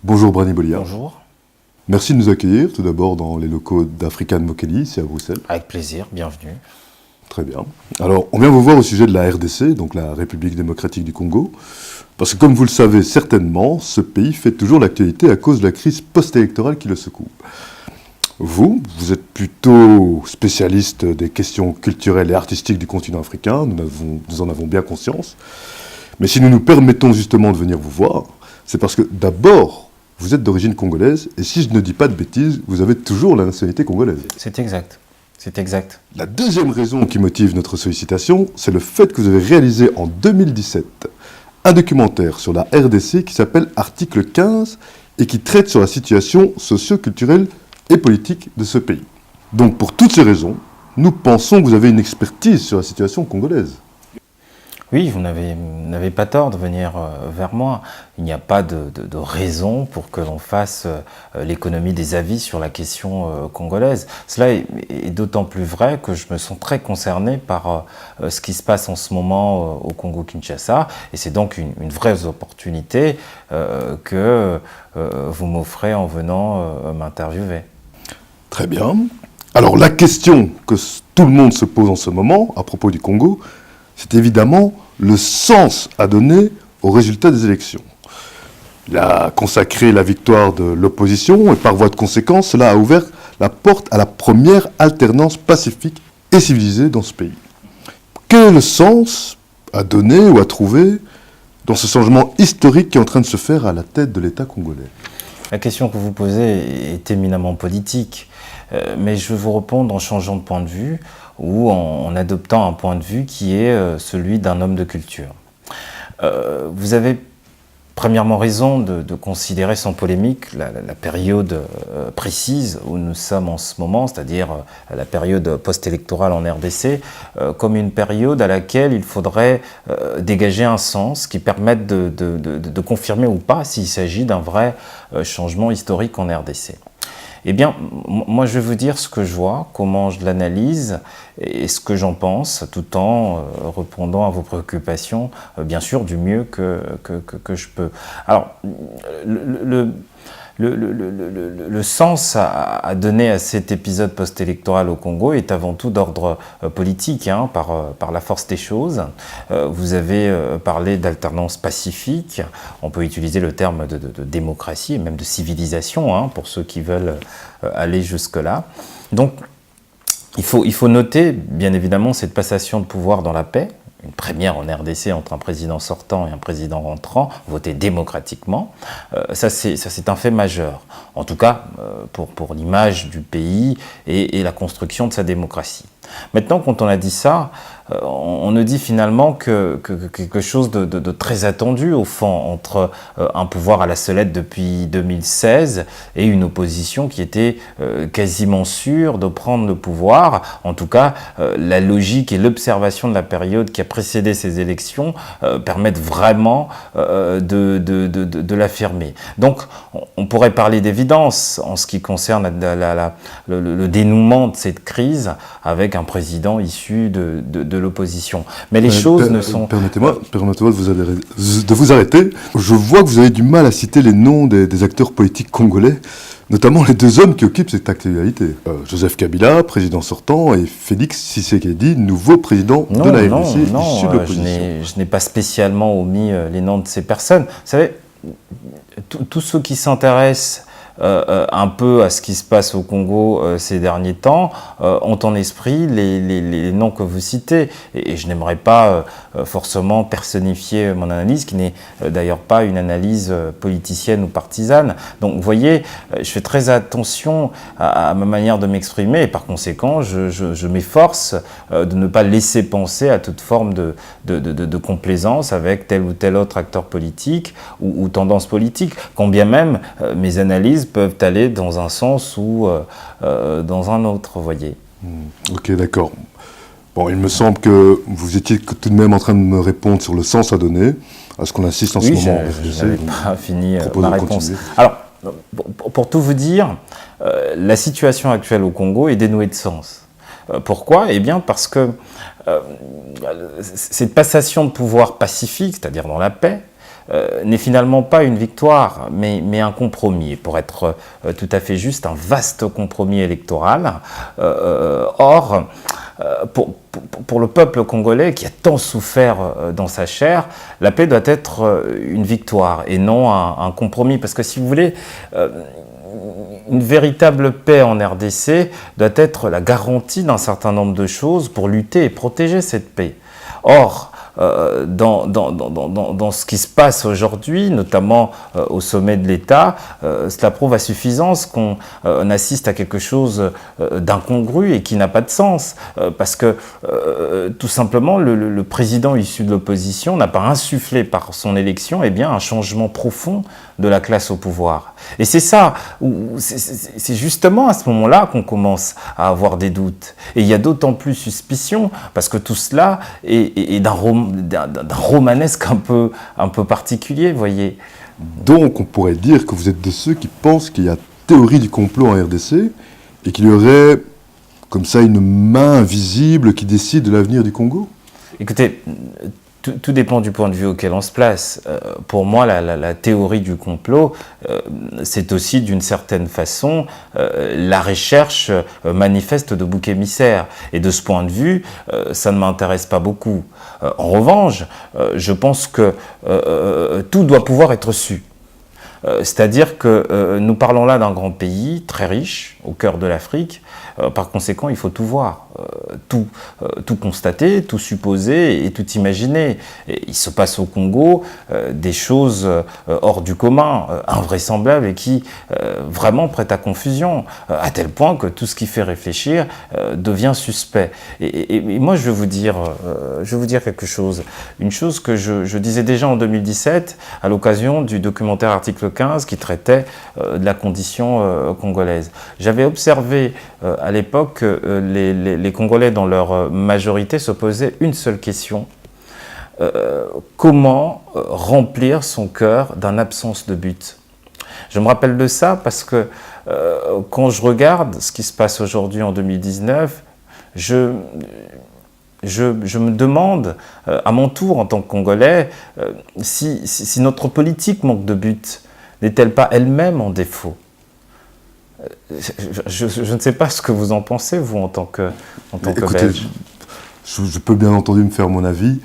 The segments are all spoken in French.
Bonjour Brani Bolia. Bonjour. Merci de nous accueillir tout d'abord dans les locaux d'African Mokele, ici à Bruxelles. Avec plaisir, bienvenue. Très bien. Alors, on vient vous voir au sujet de la RDC, donc la République démocratique du Congo, parce que comme vous le savez certainement, ce pays fait toujours l'actualité à cause de la crise post-électorale qui le secoue. Vous êtes plutôt spécialiste des questions culturelles et artistiques du continent africain, nous en avons bien conscience. Mais si nous nous permettons justement de venir vous voir, c'est parce que d'abord, vous êtes d'origine congolaise, et si je ne dis pas de bêtises, vous avez toujours la nationalité congolaise. C'est exact. C'est exact. La deuxième raison qui motive notre sollicitation, c'est le fait que vous avez réalisé en 2017 un documentaire sur la RDC qui s'appelle Article 15 et qui traite sur la situation socio-culturelle et politique de ce pays. Donc pour toutes ces raisons, nous pensons que vous avez une expertise sur la situation congolaise. Oui, vous n'avez pas tort de venir vers moi. Il n'y a pas de raison pour que l'on fasse l'économie des avis sur la question congolaise. Cela est d'autant plus vrai que je me sens très concerné par ce qui se passe en ce moment au Congo-Kinshasa. Et c'est donc une vraie opportunité que vous m'offrez en venant m'interviewer. Très bien. Alors la question que tout le monde se pose en ce moment à propos du Congo, c'est évidemment le sens à donner aux résultats des élections. Il a consacré la victoire de l'opposition et par voie de conséquence, cela a ouvert la porte à la première alternance pacifique et civilisée dans ce pays. Quel est le sens à donner ou à trouver dans ce changement historique qui est en train de se faire à la tête de l'État congolais ? La question que vous posez est éminemment politique, mais je vais vous répondre en changeant de point de vue ou en adoptant un point de vue qui est celui d'un homme de culture. Vous avez premièrement raison de considérer sans polémique la période précise où nous sommes en ce moment, c'est-à-dire la période post-électorale en RDC, comme une période à laquelle il faudrait dégager un sens qui permette de confirmer ou pas s'il s'agit d'un vrai changement historique en RDC. Eh bien, moi je vais vous dire ce que je vois, comment je l'analyse et ce que j'en pense, tout en répondant à vos préoccupations, bien sûr, du mieux que je peux. Alors, le sens à donner à cet épisode post-électoral au Congo est avant tout d'ordre politique, par la force des choses. Vous avez parlé d'alternance pacifique, on peut utiliser le terme de démocratie et même de civilisation, pour ceux qui veulent aller jusque-là. Donc, il faut noter, bien évidemment, cette passation de pouvoir dans la paix, une première en RDC entre un président sortant et un président rentrant, voté démocratiquement. Ça, c'est un fait majeur, en tout cas pour l'image du pays et la construction de sa démocratie. Maintenant, quand on a dit ça, on ne dit finalement que quelque chose de très attendu, au fond, entre un pouvoir à la sellette depuis 2016 et une opposition qui était quasiment sûre de prendre le pouvoir. En tout cas, la logique et l'observation de la période qui a précédé ces élections permettent vraiment de l'affirmer. Donc, on pourrait parler d'évidence en ce qui concerne le dénouement de cette crise avec un président issu de l'opposition. Mais les choses ne sont... Permettez-moi de vous arrêter. Je vois que vous avez du mal à citer les noms des acteurs politiques congolais, notamment les deux hommes qui occupent cette actualité. Joseph Kabila, président sortant, et Félix Tshisekedi, nouveau président de la RDC, issu de l'opposition. Je n'ai pas spécialement omis les noms de ces personnes. Vous savez, tous ceux qui s'intéressent un peu à ce qui se passe au Congo ces derniers temps, ont en esprit les noms que vous citez. Et je n'aimerais pas forcément personnifier mon analyse, qui n'est d'ailleurs pas une analyse politicienne ou partisane. Donc vous voyez, je fais très attention à ma manière de m'exprimer, et par conséquent, je m'efforce de ne pas laisser penser à toute forme de complaisance avec tel ou tel autre acteur politique ou tendance politique, quand bien même mes analyses peuvent aller dans un sens ou dans un autre, vous voyez. Ok, d'accord. Bon, il me semble que vous étiez tout de même en train de me répondre sur le sens à donner, à ce qu'on insiste en ce moment. Oui, je n'avais pas fini ma réponse. Alors, pour tout vous dire, la situation actuelle au Congo est dénuée de sens. Pourquoi ? Eh bien, parce que cette passation de pouvoir pacifique, c'est-à-dire dans la paix, n'est finalement pas une victoire, mais un compromis. Et pour être tout à fait juste, un vaste compromis électoral. Or, pour le peuple congolais qui a tant souffert dans sa chair, la paix doit être une victoire et non un compromis. Parce que si vous voulez, une véritable paix en RDC doit être la garantie d'un certain nombre de choses pour lutter et protéger cette paix. Or, dans ce qui se passe aujourd'hui, notamment au sommet de l'État, cela prouve à suffisance qu'on assiste à quelque chose d'incongru et qui n'a pas de sens. Parce que, tout simplement, le président issu de l'opposition n'a pas insufflé par son élection un changement profond de la classe au pouvoir. Et c'est ça, c'est justement à ce moment-là qu'on commence à avoir des doutes. Et il y a d'autant plus suspicion, parce que tout cela est d'un romanesque un peu particulier, vous voyez. Donc on pourrait dire que vous êtes de ceux qui pensent qu'il y a théorie du complot en RDC et qu'il y aurait comme ça une main invisible qui décide de l'avenir du Congo? Écoutez, tout dépend du point de vue auquel on se place. Pour moi, la théorie du complot, c'est aussi d'une certaine façon la recherche manifeste de boucs émissaires. Et de ce point de vue, ça ne m'intéresse pas beaucoup. En revanche, je pense que tout doit pouvoir être su. C'est-à-dire que nous parlons là d'un grand pays très riche, au cœur de l'Afrique. Par conséquent, il faut tout voir, tout constater, tout supposer et tout imaginer. Et il se passe au Congo des choses hors du commun, invraisemblables et qui vraiment prêtent à confusion, à tel point que tout ce qui fait réfléchir devient suspect. Et moi, je vais vous dire quelque chose. Une chose que je disais déjà en 2017 à l'occasion du documentaire Article 15 qui traitait de la condition congolaise. J'avais observé à l'époque les Congolais dans leur majorité se posaient une seule question. Comment remplir son cœur d'une absence de but? Je me rappelle de ça parce que quand je regarde ce qui se passe aujourd'hui en 2019, je me demande, à mon tour en tant que Congolais, si notre politique manque de but, n'est-elle pas elle-même en défaut? Je ne sais pas ce que vous en pensez, vous, en tant que Belge. Je peux bien entendu me faire mon avis,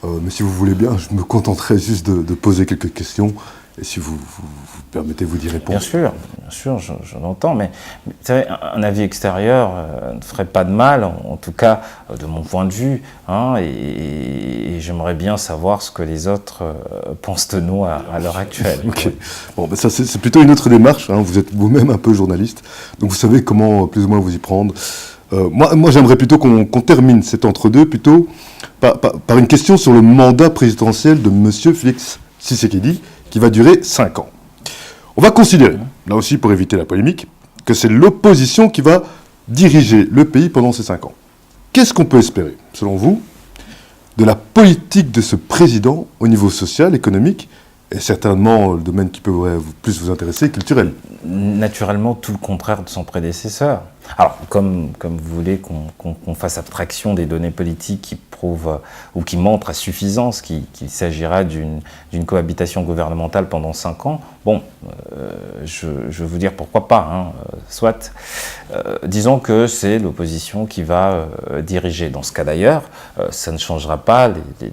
mais si vous voulez bien, je me contenterai juste de poser quelques questions, et si vous permettez, vous d'y répondre. Bien sûr, je l'entends, mais vous savez, un avis extérieur ne ferait pas de mal, en tout cas de mon point de vue, hein, et j'aimerais bien savoir ce que les autres pensent de nous à l'heure actuelle. Okay. Bon, ben ça c'est plutôt une autre démarche, hein. Vous êtes vous-même un peu journaliste, donc vous savez comment plus ou moins vous y prendre. Moi j'aimerais plutôt qu'on termine cet entre-deux plutôt par une question sur le mandat présidentiel de M. Félix Tshisekedi, qui va durer 5 ans. On va considérer, là aussi pour éviter la polémique, que c'est l'opposition qui va diriger le pays pendant ces 5 ans. Qu'est-ce qu'on peut espérer, selon vous, de la politique de ce président au niveau social, économique, et certainement le domaine qui peut plus vous intéresser, culturel? Naturellement, tout le contraire de son prédécesseur. Alors, comme vous voulez qu'on fasse abstraction des données politiques qui prouvent ou qui montrent à suffisance qu'il s'agira d'une cohabitation gouvernementale pendant 5 ans, bon, je vais vous dire pourquoi pas, hein, soit. Disons que c'est l'opposition qui va diriger. Dans ce cas d'ailleurs, ça ne changera pas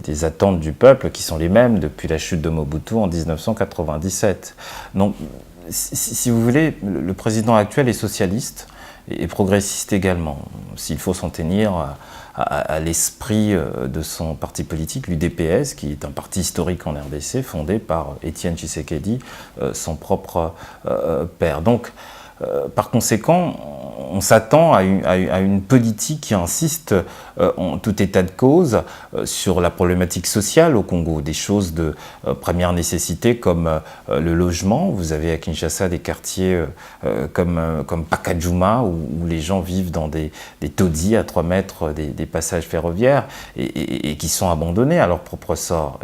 les attentes du peuple qui sont les mêmes depuis la chute de Mobutu en 1997. Donc, si vous voulez, le président actuel est socialiste et progressiste également. S'il faut s'en tenir à l'esprit de son parti politique, l'UDPS, qui est un parti historique en RDC, fondé par Étienne Tshisekedi, son propre père. Donc, par conséquent, on s'attend à une politique qui insiste en tout état de cause sur la problématique sociale au Congo, des choses de première nécessité comme le logement. Vous avez à Kinshasa des quartiers comme Pakajuma où les gens vivent dans des taudis à 3 mètres des passages ferroviaires et qui sont abandonnés à leur propre sort.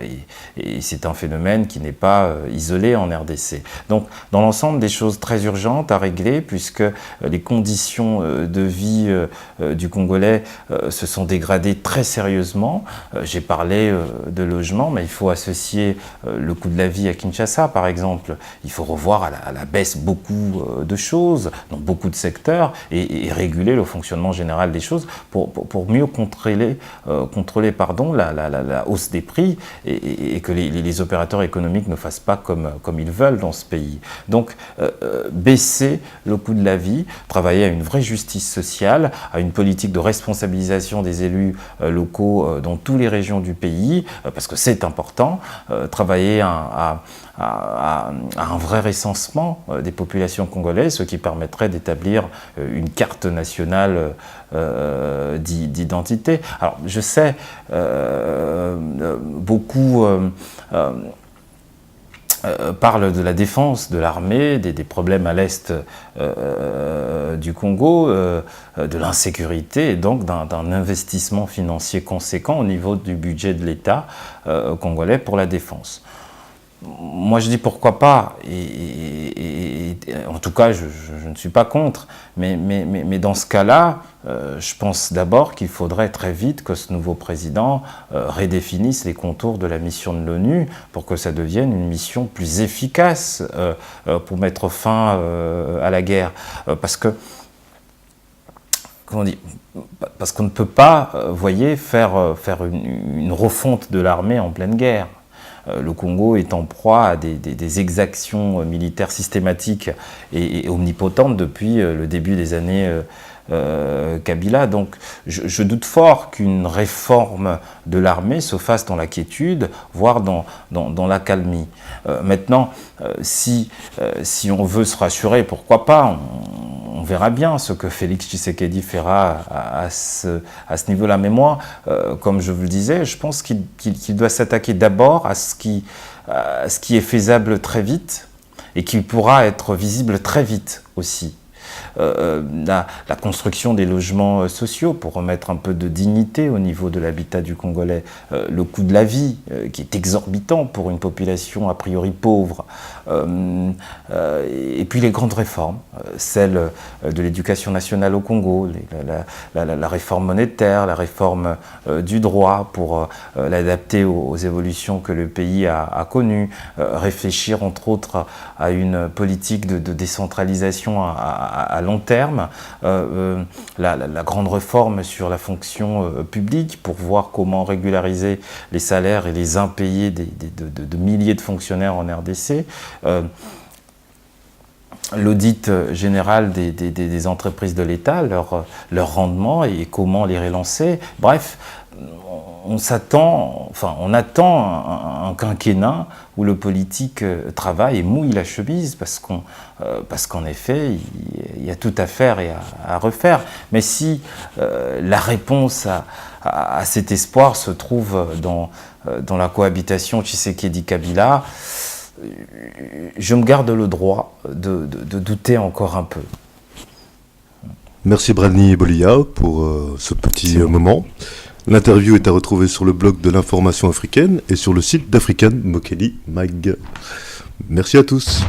Et c'est un phénomène qui n'est pas isolé en RDC. Donc, dans l'ensemble, des choses très urgentes à régler réglé, puisque les conditions de vie du Congolais se sont dégradées très sérieusement. J'ai parlé de logement, mais il faut associer le coût de la vie à Kinshasa, par exemple. Il faut revoir à la baisse beaucoup de choses, dans beaucoup de secteurs, et réguler le fonctionnement général des choses pour mieux contrôler la hausse des prix et que les opérateurs économiques ne fassent pas comme ils veulent dans ce pays. Donc, baisser le coût de la vie, travailler à une vraie justice sociale, à une politique de responsabilisation des élus locaux dans toutes les régions du pays, parce que c'est important, travailler à un vrai recensement des populations congolaises, ce qui permettrait d'établir une carte nationale d'identité. Alors, je sais, beaucoup parlent de la défense de l'armée, des problèmes à l'est du Congo, de l'insécurité et donc d'un investissement financier conséquent au niveau du budget de l'État congolais pour la défense. Moi, je dis pourquoi pas, et en tout cas, je ne suis pas contre, mais dans ce cas-là, je pense d'abord qu'il faudrait très vite que ce nouveau président redéfinisse les contours de la mission de l'ONU pour que ça devienne une mission plus efficace pour mettre fin à la guerre. Parce que, comment on dit, parce qu'on ne peut pas, voyez, faire une refonte de l'armée en pleine guerre. Le Congo est en proie à des exactions militaires systématiques et omnipotentes depuis le début des années Kabila. Donc je doute fort qu'une réforme de l'armée se fasse dans la quiétude, voire dans l'accalmie. Maintenant, si on veut se rassurer, pourquoi pas, on verra bien ce que Félix Tshisekedi fera à ce niveau-là. Mais moi, comme je vous le disais, je pense qu'il doit s'attaquer d'abord à ce qui est faisable très vite et qui pourra être visible très vite aussi. La construction des logements sociaux pour remettre un peu de dignité au niveau de l'habitat du Congolais, le coût de la vie qui est exorbitant pour une population a priori pauvre, et puis les grandes réformes, celle de l'éducation nationale au Congo, la réforme monétaire, la réforme du droit pour l'adapter aux évolutions que le pays a connues, réfléchir entre autres à une politique de décentralisation à long terme, la grande réforme sur la fonction publique pour voir comment régulariser les salaires et les impayés de milliers de fonctionnaires en RDC, l'audit général des entreprises de l'État, leur rendement et comment les relancer. Bref, on attend un quinquennat où le politique travaille et mouille la chemise parce qu'en effet, il y a tout à faire et à refaire. Mais si la réponse à cet espoir se trouve dans la cohabitation Tshisekedi-Kabila, je me garde le droit de douter encore un peu. Merci Brani Bolia pour ce petit moment. L'interview est à retrouver sur le blog de l'Information africaine et sur le site d'African Mokeli Mag. Merci à tous.